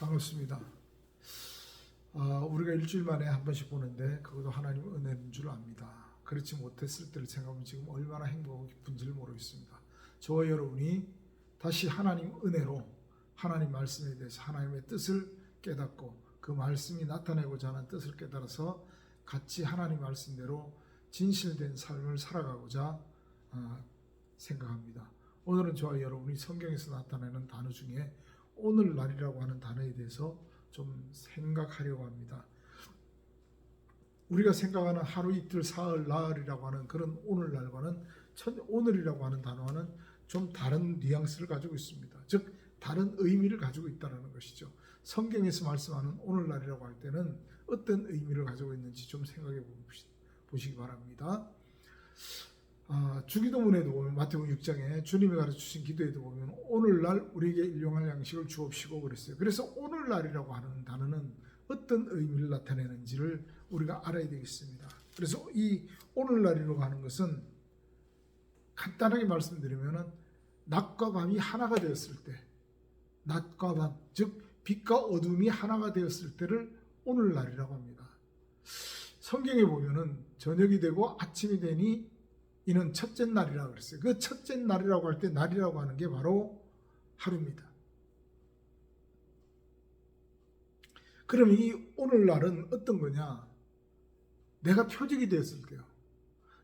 반갑습니다. 우리가 일주일 만에 한 번씩 보는데 그것도 하나님 은혜인 줄 압니다. 그렇지 못했을 때를 생각하면 지금 얼마나 행복하고 기쁜지를 모르겠습니다. 저와 여러분이 다시 하나님 은혜로 하나님 말씀에 대해서 하나님의 뜻을 깨닫고 그 말씀이 나타내고자 하는 뜻을 깨달아서 같이 하나님 말씀대로 진실된 삶을 살아가고자 생각합니다. 오늘은 저와 여러분이 성경에서 나타내는 단어 중에 오늘날이라고 하는 단어에 대해서 좀 생각하려고 합니다. 우리가 생각하는 하루 이틀 사흘 나흘이라고 하는 그런 오늘날과는 오늘이라고 하는 단어와는 좀 다른 뉘앙스를 가지고 있습니다. 즉 다른 의미를 가지고 있다는 것이죠. 성경에서 말씀하는 오늘날이라고 할 때는 어떤 의미를 가지고 있는지 좀 생각해 보시기 바랍니다. 주기도문에도 보면 마태복음 6장에 주님이 가르치신 기도에도 보면 오늘날 우리에게 일용할 양식을 주옵시고 그랬어요. 그래서 오늘날이라고 하는 단어는 어떤 의미를 나타내는지를 우리가 알아야 되겠습니다. 그래서 이 오늘날이라고 하는 것은 간단하게 말씀드리면 낮과 밤이 하나가 되었을 때, 낮과 밤, 즉 빛과 어둠이 하나가 되었을 때를 오늘날이라고 합니다. 성경에 보면은 저녁이 되고 아침이 되니 이는 첫째 날이라고 그랬어요. 그 첫째 날이라고 할 때 날이라고 하는 게 바로 하루입니다. 그럼 이 오늘날은 어떤 거냐? 내가 표적이 되었을 때요.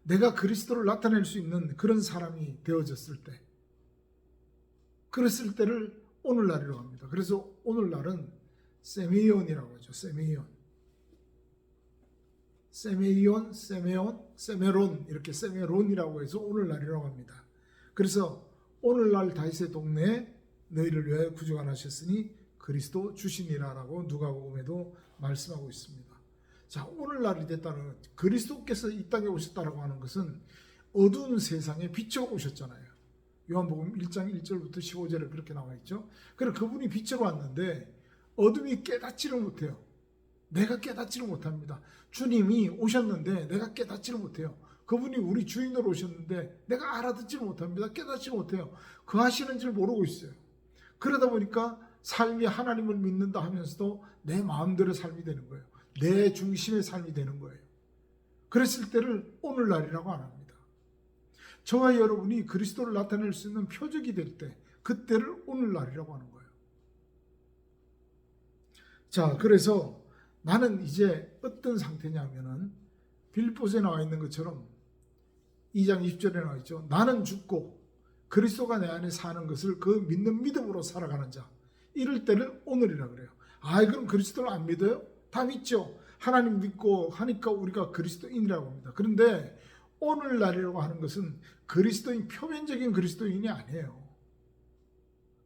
내가 그리스도를 나타낼 수 있는 그런 사람이 되어졌을 때, 그랬을 때를 오늘날이라고 합니다. 그래서 오늘날은 세메이온이라고 하죠. 세메론 이렇게 세메론이라고 해서 오늘날이라고 합니다. 그래서 오늘날 다윗의 동네에 너희를 위하여 구주가 나셨으니 그리스도 주시니라라고 누가복음에도 말씀하고 있습니다. 자, 오늘날이 됐다는 그리스도께서 이 땅에 오셨다라고 하는 것은 어두운 세상에 빛으로 오셨잖아요. 요한복음 1장 1절부터 15절에 그렇게 나와 있죠. 그래서 그분이 빛으로 왔는데 어둠이 깨닫지를 못해요. 내가 깨닫지를 못합니다. 주님이 오셨는데 내가 깨닫지를 못해요. 그분이 우리 주인으로 오셨는데 내가 알아듣지를 못합니다. 깨닫지를 못해요. 그 하시는 줄 모르고 있어요. 그러다 보니까 삶이 하나님을 믿는다 하면서도 내 마음대로 삶이 되는 거예요. 내 중심의 삶이 되는 거예요. 그랬을 때를 오늘날이라고 안 합니다. 저와 여러분이 그리스도를 나타낼 수 있는 표적이 될 때, 그때를 오늘날이라고 하는 거예요. 자, 그래서 나는 이제 어떤 상태냐면은 빌립보서에 나와 있는 것처럼 2장 20절에 나와 있죠. 나는 죽고 그리스도가 내 안에 사는 것을 그 믿는 믿음으로 살아가는 자. 이럴 때를 오늘이라 그래요. 그럼 그리스도를 안 믿어요? 다 믿죠. 하나님 믿고 하니까 우리가 그리스도인이라고 합니다. 그런데 오늘날이라고 하는 것은 그리스도인, 표면적인 그리스도인이 아니에요.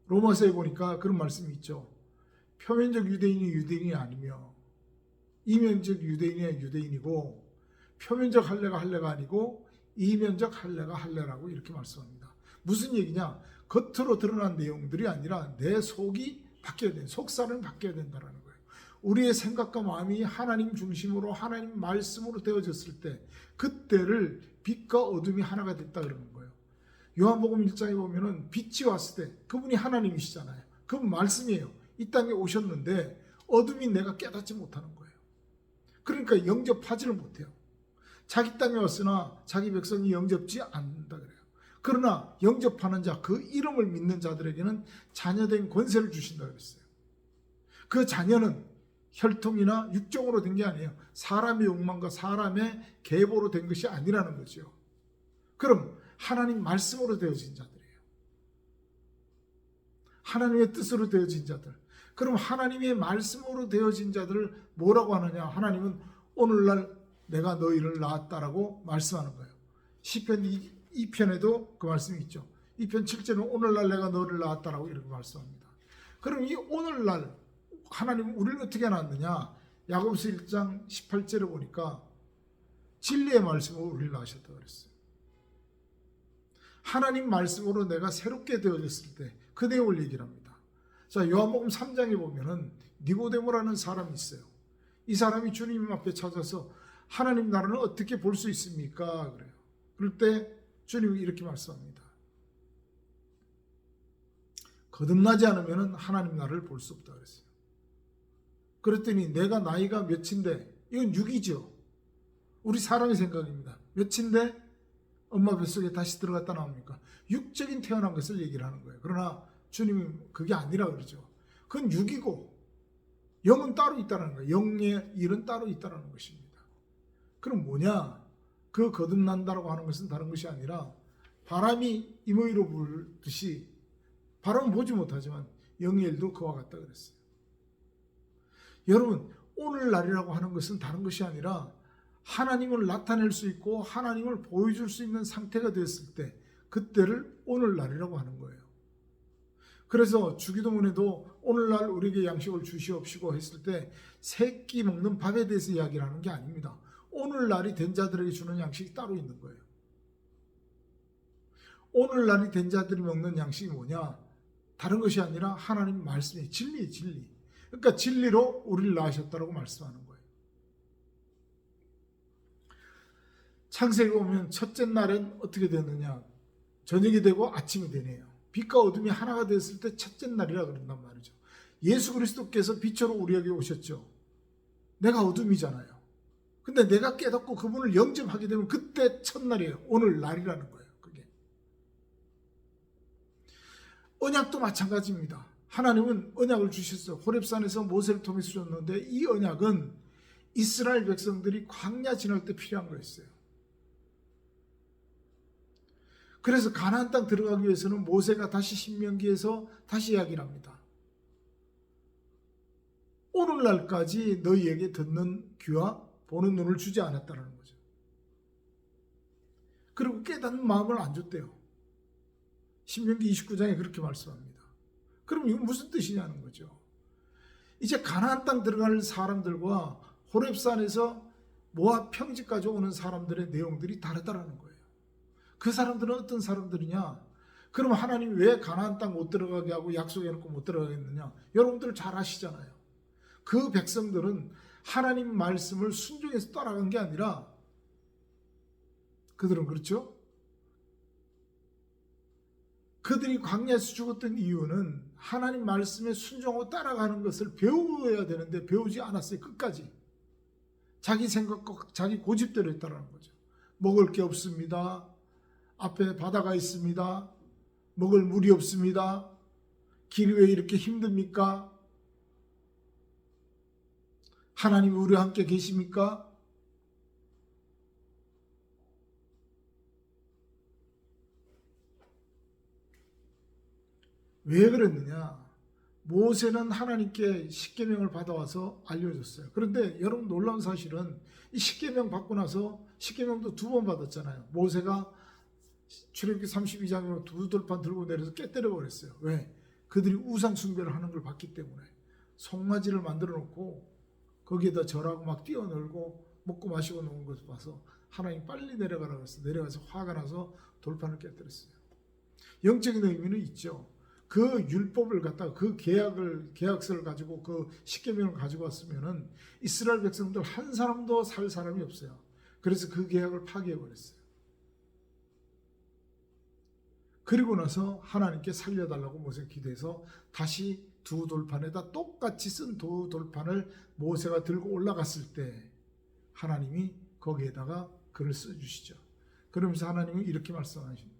로마서에 보니까 그런 말씀이 있죠. 표면적 유대인이 유대인이 아니며 이면적 유대인이 유대인이고 표면적 할례가 할례가 아니고 이면적 할례가 할례라고 이렇게 말씀합니다. 무슨 얘기냐? 겉으로 드러난 내용들이 아니라 내 속이 바뀌어야 돼. 속사람이 바뀌어야 된다는 거예요. 우리의 생각과 마음이 하나님 중심으로 하나님 말씀으로 되어졌을 때 그때를 빛과 어둠이 하나가 됐다 그러는 거예요. 요한복음 1장에 보면은 빛이 왔을 때 그분이 하나님이시잖아요. 그분 말씀이에요. 이 땅에 오셨는데 어둠이 내가 깨닫지 못하는 거예요. 그러니까 영접하지를 못해요. 자기 땅에 왔으나 자기 백성이 영접지 않는다 그래요. 그러나 영접하는 자, 그 이름을 믿는 자들에게는 자녀된 권세를 주신다 그랬어요. 그 자녀는 혈통이나 육종으로 된 게 아니에요. 사람의 욕망과 사람의 계보로 된 것이 아니라는 거죠. 그럼 하나님 말씀으로 되어진 자들이에요. 하나님의 뜻으로 되어진 자들. 그럼 하나님의 말씀으로 되어진 자들을 뭐라고 하느냐? 하나님은 오늘날 내가 너희를 낳았다라고 말씀하는 거예요. 시편 2편에도 그 말씀이 있죠. 2편 7절은 오늘날 내가 너를 낳았다라고 이렇게 말씀합니다. 그럼 이 오늘날 하나님은 우리를 어떻게 낳았느냐? 야고보서 1장 18절에 보니까 진리의 말씀으로 우리를 낳으셨다고 그랬어요. 하나님 말씀으로 내가 새롭게 되어졌을 때 그 내용을 얘기를 합니다. 자, 요한복음 3장에 보면은 니고데모라는 사람이 있어요. 이 사람이 주님 앞에 찾아서 하나님 나라는 어떻게 볼 수 있습니까? 그래요. 그럴 때 주님이 이렇게 말씀합니다. 거듭나지 않으면 하나님 나라를 볼 수 없다 그랬어요. 그랬더니 내가 나이가 몇인데, 이건 6이죠. 우리 사람의 생각입니다. 몇인데 엄마 뱃속에 다시 들어갔다 나옵니까? 육적인 태어난 것을 얘기를 하는 거예요. 그러나 주님이 그게 아니라 그러죠. 그건 6이고 영은 따로 있다는 거예요. 영의 일은 따로 있다는 것입니다. 그럼 뭐냐? 그 거듭난다라고 하는 것은 다른 것이 아니라 바람이 임의로 불듯이, 바람은 보지 못하지만 영의 일도 그와 같다 그랬어요. 여러분, 오늘날이라고 하는 것은 다른 것이 아니라 하나님을 나타낼 수 있고 하나님을 보여줄 수 있는 상태가 되었을 때, 그때를 오늘날이라고 하는 거예요. 그래서 주기도문에도 오늘날 우리에게 양식을 주시옵시고 했을 때 세 끼 먹는 밥에 대해서 이야기를 하는 게 아닙니다. 오늘날이 된 자들에게 주는 양식이 따로 있는 거예요. 오늘날이 된 자들이 먹는 양식이 뭐냐? 다른 것이 아니라 하나님 말씀이 진리예요, 진리. 그러니까 진리로 우리를 낳으셨다고 말씀하는 거예요. 창세기 보면 첫째 날은 어떻게 되느냐? 저녁이 되고 아침이 되네요. 빛과 어둠이 하나가 되었을 때 첫째 날이라 그런단 말이죠. 예수 그리스도께서 빛으로 우리에게 오셨죠. 내가 어둠이잖아요. 근데 내가 깨닫고 그분을 영접하게 되면 그때 첫날이에요. 오늘 날이라는 거예요. 그게. 언약도 마찬가지입니다. 하나님은 언약을 주셨어요. 호렙산에서 모세를 통해서 주셨는데 이 언약은 이스라엘 백성들이 광야 지날 때 필요한 거였어요. 그래서 가나안 땅 들어가기 위해서는 모세가 다시 신명기에서 다시 이야기를 합니다. 오늘날까지 너희에게 듣는 귀와 보는 눈을 주지 않았다는 거죠. 그리고 깨닫는 마음을 안 줬대요. 신명기 29장에 그렇게 말씀합니다. 그럼 이건 무슨 뜻이냐는 거죠. 이제 가나안 땅 들어갈 사람들과 호렙산에서 모압 평지까지 오는 사람들의 내용들이 다르다라는 거예요. 그 사람들은 어떤 사람들이냐? 그럼 하나님이 왜 가나안 땅 못 들어가게 하고 약속해놓고 못 들어가겠느냐? 여러분들 잘 아시잖아요. 그 백성들은 하나님 말씀을 순종해서 따라간 게 아니라, 그들은 그렇죠? 그들이 광야에서 죽었던 이유는 하나님 말씀에 순종하고 따라가는 것을 배워야 되는데 배우지 않았어요. 끝까지. 자기 생각과 자기 고집대로 했다는 거죠. 먹을 게 없습니다. 앞에 바다가 있습니다. 먹을 물이 없습니다. 길이 왜 이렇게 힘듭니까? 하나님이 우리와 함께 계십니까? 왜 그랬느냐? 모세는 하나님께 십계명을 받아와서 알려줬어요. 그런데 여러분 놀라운 사실은 이 십계명 받고 나서 십계명도 2번 받았잖아요. 모세가 출애굽기 32장으로 두 돌판 들고 내려서 깨뜨려 버렸어요. 왜? 그들이 우상 숭배를 하는 걸 봤기 때문에. 송아지를 만들어 놓고 거기에다 절하고 막 뛰어놀고 먹고 마시고 노는 것을 봐서 하나님 빨리 내려가라고 해서 내려가서 화가 나서 돌판을 깨뜨렸어요. 영적인 의미는 있죠. 그 율법을 갖다가 그 계약서를 가지고 그 십계명을 가지고 왔으면은 이스라엘 백성들 한 사람도 살 사람이 없어요. 그래서 그 계약을 파기해 버렸어요. 그리고 나서 하나님께 살려달라고 모세가 기도해서 다시 두 돌판에다 똑같이 쓴 두 돌판을 모세가 들고 올라갔을 때 하나님이 거기에다가 글을 써주시죠. 그러면서 하나님은 이렇게 말씀하십니다.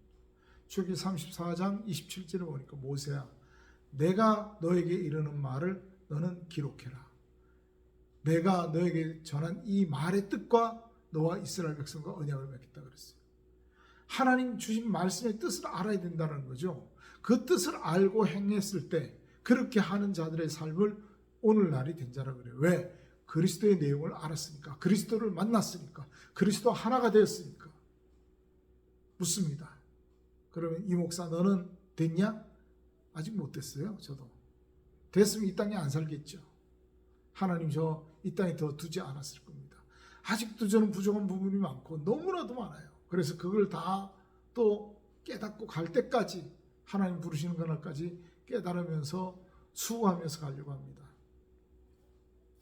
출애굽기 34장 27절에 보니까 모세야, 내가 너에게 이르는 말을 너는 기록해라. 내가 너에게 전한 이 말의 뜻과 너와 이스라엘 백성과 언약을 맺겠다 그랬어요. 하나님 주신 말씀의 뜻을 알아야 된다는 거죠. 그 뜻을 알고 행했을 때 그렇게 하는 자들의 삶을 오늘날이 된 자라 그래요. 왜? 그리스도의 내용을 알았으니까, 그리스도를 만났으니까, 그리스도 하나가 되었으니까. 묻습니다. 그러면 이 목사 너는 됐냐? 아직 못 됐어요. 저도. 됐으면 이 땅에 안 살겠죠. 하나님 저 이 땅에 더 두지 않았을 겁니다. 아직도 저는 부족한 부분이 많고 너무나도 많아요. 그래서 그걸 다 또 깨닫고 갈 때까지, 하나님 부르시는 그날까지 깨달으면서 수고하면서 가려고 합니다.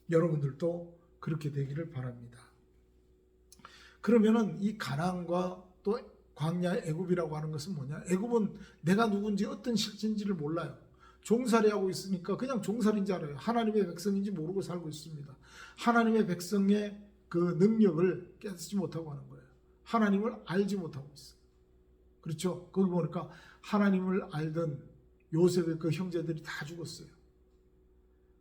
여러분들도 그렇게 되기를 바랍니다. 그러면은 이 가나안과 또 광야 애굽이라고 하는 것은 뭐냐? 애굽은 내가 누군지 어떤 실체인지를 몰라요. 종살이하고 있으니까 그냥 종살인 줄 알아요. 하나님의 백성인지 모르고 살고 있습니다. 하나님의 백성의 그 능력을 깨닫지 못하고 하는 거예요. 하나님을 알지 못하고 있어요. 그렇죠? 거기 보니까 하나님을 알던 요셉의 그 형제들이 다 죽었어요.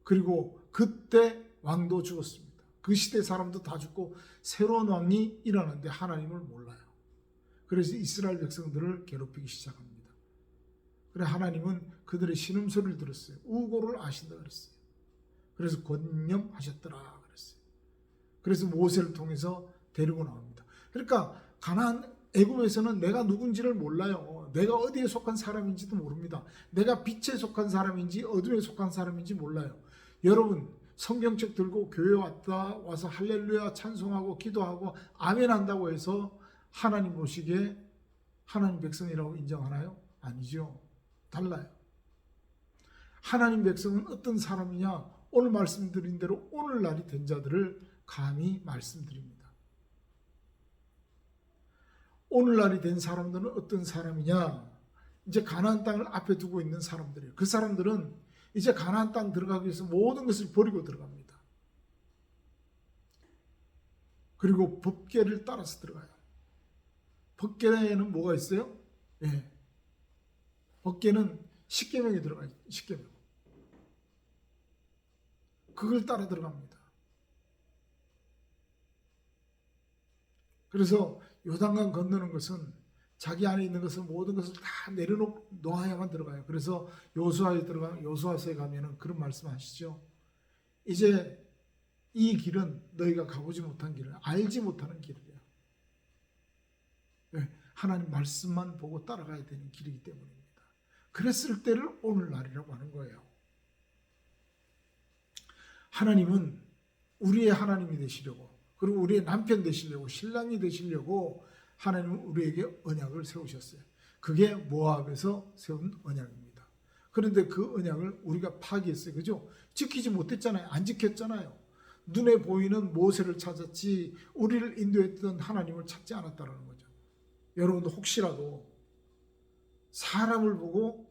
그리고 그때 왕도 죽었습니다. 그 시대 사람도 다 죽고 새로운 왕이 일어났는데 하나님을 몰라요. 그래서 이스라엘 백성들을 괴롭히기 시작합니다. 그래 하나님은 그들의 신음소리를 들었어요. 우고를 아신다 그랬어요. 그래서 권념하셨더라 그랬어요. 그래서 모세를 통해서 데리고 나옵니다. 그러니까 가나안 애굽에서는 내가 누군지를 몰라요. 내가 어디에 속한 사람인지도 모릅니다. 내가 빛에 속한 사람인지 어둠에 속한 사람인지 몰라요. 여러분 성경책 들고 교회 와서 할렐루야 찬송하고 기도하고 아멘 한다고 해서 하나님 보시기에 하나님 백성이라고 인정하나요? 아니죠. 달라요. 하나님 백성은 어떤 사람이냐? 오늘 말씀드린 대로 오늘날이 된 자들을 감히 말씀드립니다. 오늘날이 된 사람들은 어떤 사람이냐? 이제 가나안 땅을 앞에 두고 있는 사람들이에요. 그 사람들은 이제 가나안 땅 들어가기 위해서 모든 것을 버리고 들어갑니다. 그리고 법궤를 따라서 들어가요. 법궤에는 뭐가 있어요? 예. 법궤는 십계명이 들어가요. 십계명. 그걸 따라 들어갑니다. 그래서 요단강 건너는 것은 자기 안에 있는 것을 모든 것을 다 내려놓아야만 들어가요. 그래서 요수아서에 가면은 그런 말씀하시죠. 이제 이 길은 너희가 가보지 못한 길은 알지 못하는 길이에요. 네, 하나님 말씀만 보고 따라가야 되는 길이기 때문입니다. 그랬을 때를 오늘날이라고 하는 거예요. 하나님은 우리의 하나님이 되시려고 그리고 우리의 남편 되시려고 신랑이 되시려고 하나님은 우리에게 언약을 세우셨어요. 그게 모압에서 세운 언약입니다. 그런데 그 언약을 우리가 파기했어요. 그죠? 지키지 못했잖아요. 안 지켰잖아요. 눈에 보이는 모세를 찾았지 우리를 인도했던 하나님을 찾지 않았다는 거죠. 여러분도 혹시라도 사람을 보고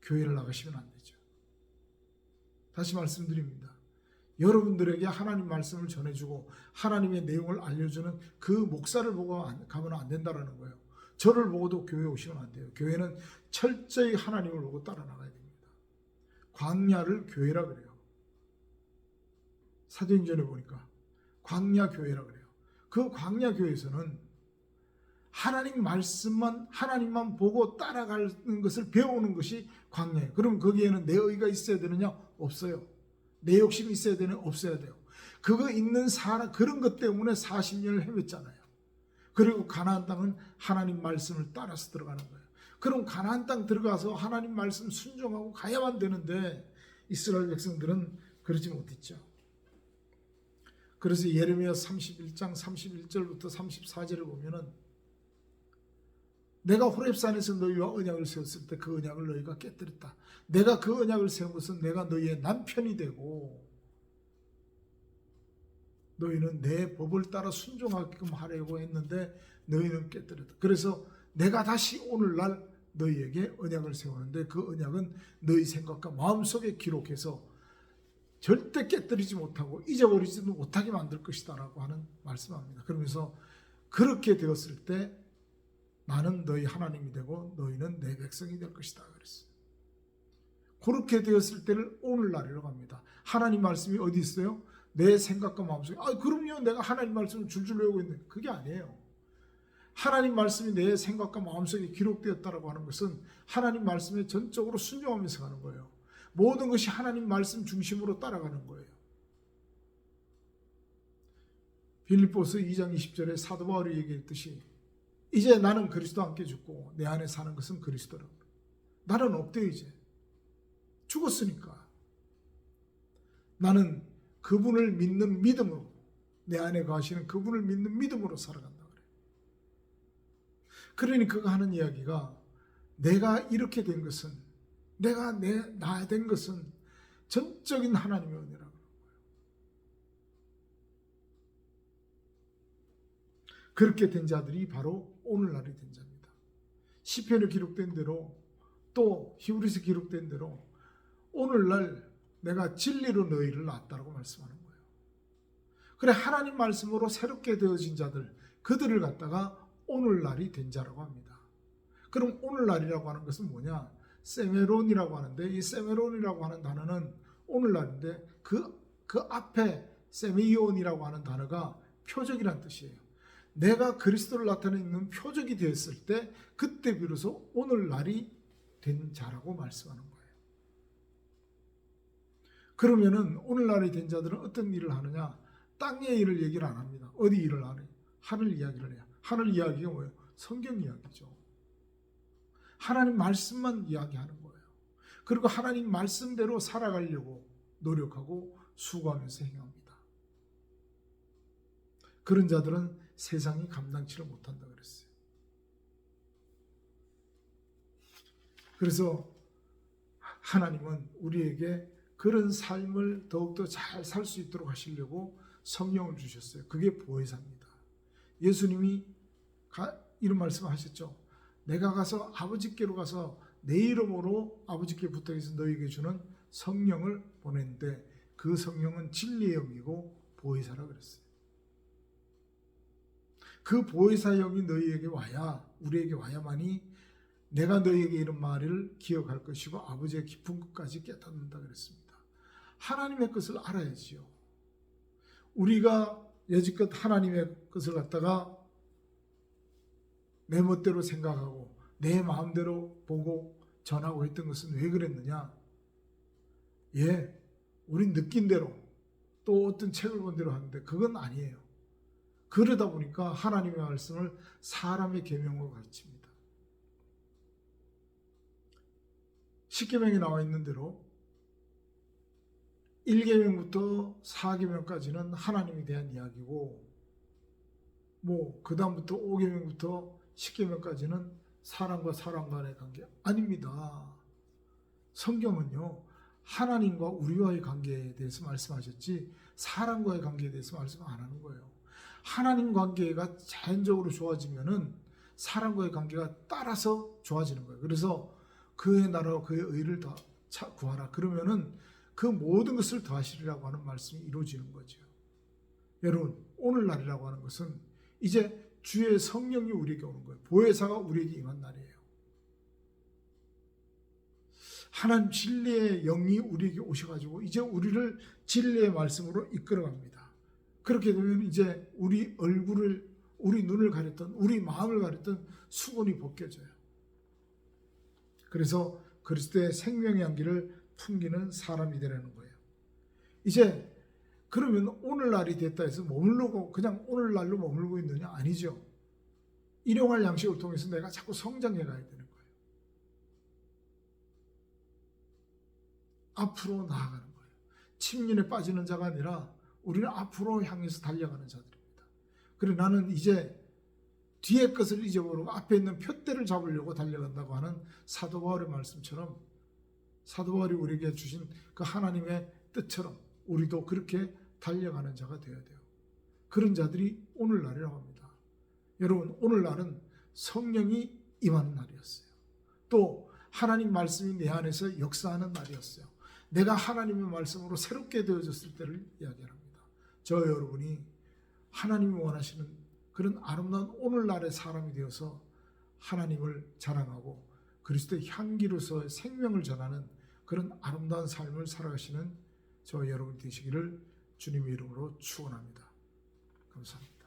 교회를 나가시면 안 되죠. 다시 말씀드립니다. 여러분들에게 하나님 말씀을 전해주고 하나님의 내용을 알려주는 그 목사를 보고 가면 안 된다는 거예요. 저를 보고도 교회 오시면 안 돼요. 교회는 철저히 하나님을 보고 따라 나가야 됩니다. 광야를 교회라 그래요. 사도행전에 보니까 광야 교회라 그래요. 그 광야 교회에서는 하나님 말씀만 하나님만 보고 따라가는 것을 배우는 것이 광야예요. 그럼 거기에는 내 의가 있어야 되느냐? 없어요. 내 욕심이 있어야 되느냐? 없어야 돼요. 그거 있는 사람 그런 것 때문에 40년을 헤맸잖아요. 그리고 가나안 땅은 하나님 말씀을 따라서 들어가는 거예요. 그럼 가나안 땅 들어가서 하나님 말씀 순종하고 가야만 되는데 이스라엘 백성들은 그러지 못했죠. 그래서 예레미야 31장 31절부터 34절을 보면은 내가 호렙산에서 너희와 언약을 세웠을 때 그 언약을 너희가 깨뜨렸다. 내가 그 언약을 세운 것은 내가 너희의 남편이 되고 너희는 내 법을 따라 순종하게끔 하려고 했는데 너희는 깨뜨렸다. 그래서 내가 다시 오늘날 너희에게 언약을 세우는데 그 언약은 너희 생각과 마음속에 기록해서 절대 깨뜨리지 못하고 잊어버리지도 못하게 만들 것이다 라고 하는 말씀합니다. 그러면서 그렇게 되었을 때 나는 너희 하나님이 되고 너희는 내 백성이 될 것이다 그랬어요. 그렇게 되었을 때를 오늘날이라고 합니다. 하나님 말씀이 어디 있어요? 내 생각과 마음속에 그럼요 내가 하나님 말씀을 줄줄 외우고 있는데 그게 아니에요. 하나님 말씀이 내 생각과 마음속에 기록되었다라고 하는 것은 하나님 말씀에 전적으로 순종하면서 가는 거예요. 모든 것이 하나님 말씀 중심으로 따라가는 거예요. 빌립보서 2장 20절에 사도 바울이 얘기했듯이 이제 나는 그리스도와 함께 죽고 내 안에 사는 것은 그리스도라고. 나는 없대요 이제. 죽었으니까. 나는 그분을 믿는 믿음으로 내 안에 거하시는 그분을 믿는 믿음으로 살아간다 그래요. 그러니 그가 하는 이야기가 내가 이렇게 된 것은 내가 나 된 것은 전적인 하나님의 은혜라고 그러는 거예요. 그렇게 된 자들이 바로 오늘날이 된 자입니다. 시편에 기록된 대로 또 히브리서 기록된 대로 오늘날 내가 진리로 너희를 낳았다고 말씀하는 거예요. 그래, 하나님 말씀으로 새롭게 되어진 자들, 그들을 갖다가 오늘날이 된 자라고 합니다. 그럼 오늘날이라고 하는 것은 뭐냐? 세메론이라고 하는데, 이 세메론이라고 하는 단어는 오늘날인데 그 앞에 세미온이라고 하는 단어가 표적이란 뜻이에요. 내가 그리스도를 나타내는 표적이 되었을 때 그때 비로소 오늘날이 된 자라고 말씀하는 거예요. 그러면은 오늘날이 된 자들은 어떤 일을 하느냐? 땅의 일을 얘기를 안 합니다. 어디 일을 안 해요? 하늘 이야기를 해요. 하늘 이야기가 뭐예요? 성경 이야기죠. 하나님 말씀만 이야기하는 거예요. 그리고 하나님 말씀대로 살아가려고 노력하고 수고하면서 행합니다. 그런 자들은 세상이 감당치를 못한다 그랬어요. 그래서 하나님은 우리에게 그런 삶을 더욱더 잘 살 수 있도록 하시려고 성령을 주셨어요. 그게 보혜사입니다. 예수님이 이런 말씀을 하셨죠. 내가 가서 아버지께로 가서 내 이름으로 아버지께 부탁해서 너희에게 주는 성령을 보냈는데 그 성령은 진리의 영이고 보혜사라 그랬어요. 그 보혜사 영이 너희에게 와야, 우리에게 와야만이 내가 너희에게 이런 말을 기억할 것이고 아버지의 깊은 것까지 깨닫는다 그랬습니다. 하나님의 것을 알아야지요. 우리가 여지껏 하나님의 것을 갖다가 내 멋대로 생각하고 내 마음대로 보고 전하고 했던 것은 왜 그랬느냐? 우린 느낀 대로 또 어떤 책을 본 대로 하는데 그건 아니에요. 그러다 보니까 하나님의 말씀을 사람의 계명으로 가르칩니다. 십계명에 나와 있는 대로 1계명부터 4계명까지는 하나님에 대한 이야기고, 그 다음부터 5계명부터 10계명까지는 사람과 사람 간의 관계 아닙니다. 성경은요, 하나님과 우리와의 관계에 대해서 말씀하셨지 사람과의 관계에 대해서 말씀 안 하는 거예요. 하나님 관계가 자연적으로 좋아지면은 사람과의 관계가 따라서 좋아지는 거예요. 그래서 그의 나라와 그의 의를 더 구하라. 그러면은 그 모든 것을 더하시리라고 하는 말씀이 이루어지는 거죠. 여러분, 오늘날이라고 하는 것은 이제 주의 성령이 우리에게 오는 거예요. 보혜사가 우리에게 임한 날이에요. 하나님 진리의 영이 우리에게 오셔가지고 이제 우리를 진리의 말씀으로 이끌어갑니다. 그렇게 되면 이제 우리 얼굴을, 우리 눈을 가렸던, 우리 마음을 가렸던 수건이 벗겨져요. 그래서 그리스도의 생명의 향기를 풍기는 사람이 되라는 거예요. 이제 그러면 오늘날이 됐다 해서 머물고 그냥 오늘날로 머물고 있느냐? 아니죠. 일용할 양식을 통해서 내가 자꾸 성장해 가야 되는 거예요. 앞으로 나아가는 거예요. 침륜에 빠지는 자가 아니라 우리는 앞으로 향해서 달려가는 자들입니다. 그래, 나는 이제 뒤의 것을 잊어버리고 앞에 있는 표대를 잡으려고 달려간다고 하는 사도 바울의 말씀처럼, 사도 바울이 우리에게 주신 그 하나님의 뜻처럼 우리도 그렇게 달려가는 자가 되어야 돼요. 그런 자들이 오늘날이라고 합니다. 여러분, 오늘날은 성령이 임하는 날이었어요. 또 하나님 말씀이 내 안에서 역사하는 날이었어요. 내가 하나님의 말씀으로 새롭게 되어졌을 때를 이야기합니다. 저 여러분이 하나님이 원하시는 그런 아름다운 오늘날의 사람이 되어서 하나님을 자랑하고 그리스도의 향기로서 생명을 전하는 그런 아름다운 삶을 살아가시는 저 여러분 되시기를 주님의 이름으로 축원합니다. 감사합니다.